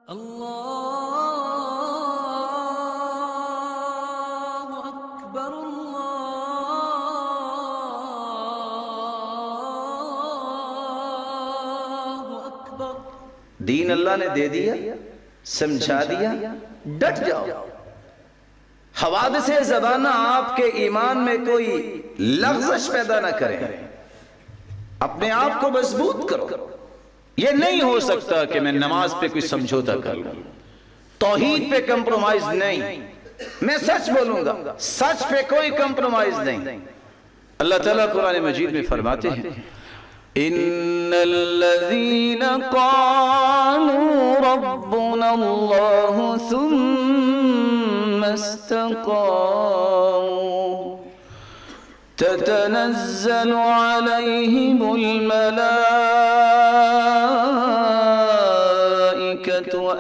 اللہ اکبر اللہ اکبر۔ دین اللہ نے دے دیا، سمجھا دیا، ڈٹ جاؤ۔ حوادث زبانہ آپ کے ایمان میں کوئی لغزش پیدا نہ کریں، اپنے آپ کو مضبوط کرو۔ یہ نہیں ہو سکتا کہ میں نماز پہ کوئی سمجھوتا کر لوں، توحید پہ کمپرومائز نہیں، میں سچ بولوں گا، سچ پہ کوئی کمپرومائز نہیں۔ اللہ تعالیٰ قرآن مجید میں فرماتے ہیں ان الذين قالوا ربنا الله ثم استقاموا تتنزل عليهم الملائكة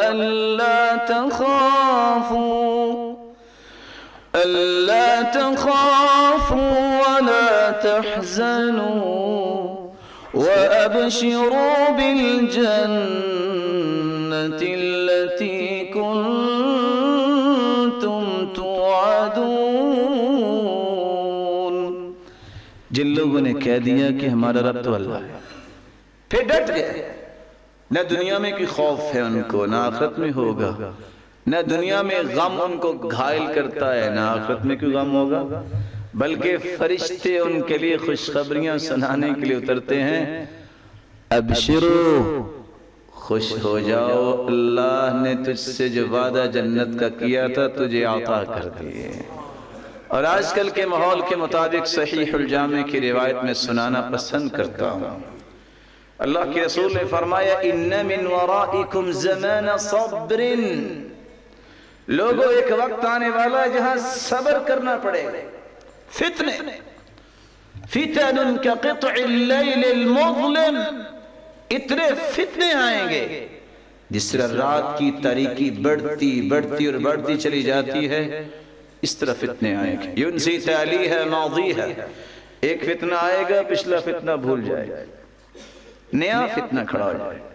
ألا تخافوا ولا تحزنوا وأبشروا بالجنة التي كنتم توعدون۔ جن لوگوں نے کہہ دیا کہ ہمارا رب تو اللہ ہے، پھر ڈٹ گئے، نہ دنیا میں کوئی خوف ہے ان کو، نہ آخرت میں ہوگا، نہ دنیا میں غم ان کو گھائل کرتا ہے، نہ آخرت میں کوئی غم ہوگا، بلکہ فرشتے ان کے لیے خوشخبریاں سنانے کے لیے اترتے ہیں۔ ابشرو، خوش ہو جاؤ، اللہ نے تجھ سے جو وعدہ جنت کا کیا تھا تجھے عطا کر دیے۔ اور آج کل کے ماحول کے مطابق صحیح الجامع کی روایت میں سنانا پسند کرتا ہوں۔ اللہ کے رسول نے فرمایا ان من ورائکم زمان صبر، لوگوں ایک وقت آنے والا جہاں صبر کرنا پڑے گا۔ فتن كقطع اللیل المظلم، اتنے فتنے آئیں گے جس طرح رات کی تاریکی بڑھتی بڑھتی اور بڑھتی چلی جاتی ہے، اس طرح فتنے آئیں گے۔ ینسی تالی ہے ماضی ہے، ایک فتنہ آئے گا پچھلا فتنہ بھول جائے گا، نیا فتنہ کھڑا ہو جائے گا۔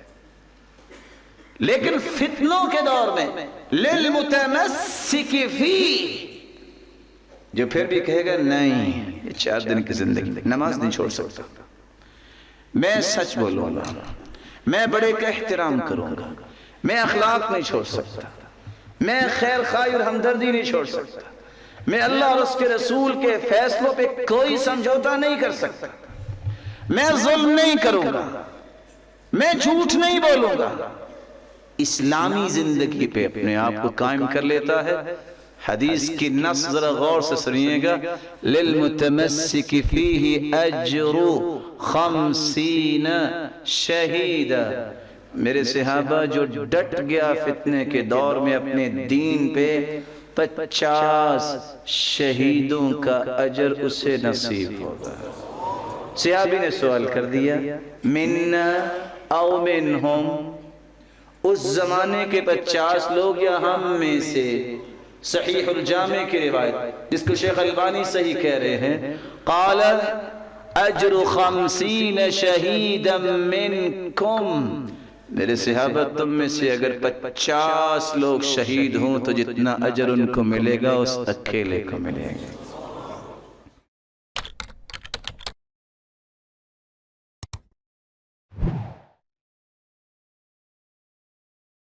لیکن فتنوں کے دور میں للمتمسک فی، جو پھر بھی کہے گا نہیں یہ 4 دن کی زندگی، نماز نہیں چھوڑ سکتا، میں سچ بولوں گا، میں بڑے کا احترام کروں گا، میں اخلاق نہیں چھوڑ سکتا، میں خیر خواہی اور ہمدردی نہیں چھوڑ سکتا، میں اللہ اور اس کے رسول کے فیصلوں پہ کوئی سمجھوتا نہیں کر سکتا، میں ظلم نہیں کروں گا، میں جھوٹ نہیں بولوں گا، اسلامی زندگی پہ اپنے آپ کو قائم کر لیتا ہے۔ حدیث کی نص ذرا غور سے سنیے گا، للمتمسک فیہ اجر 50 شہیدہ، میرے صحابہ جو ڈٹ گیا فتنے کے دور میں اپنے دین پہ، 50 شہیدوں کا اجر اسے نصیب ہوگا۔ صحابی نے سوال کر دیا منا او منہم، اس زمانے کے 50 لوگ یا ہم میں سے؟ صحیح الجامع کی روایت جس کو شیخ البانی صحیح کہہ رہے ہیں، قال اجر 50 شہیدا منکم، میرے صحابہ تم میں سے اگر 50 لوگ شہید ہوں تو جتنا اجر ان کو ملے گا اس اکیلے کو ملے گا۔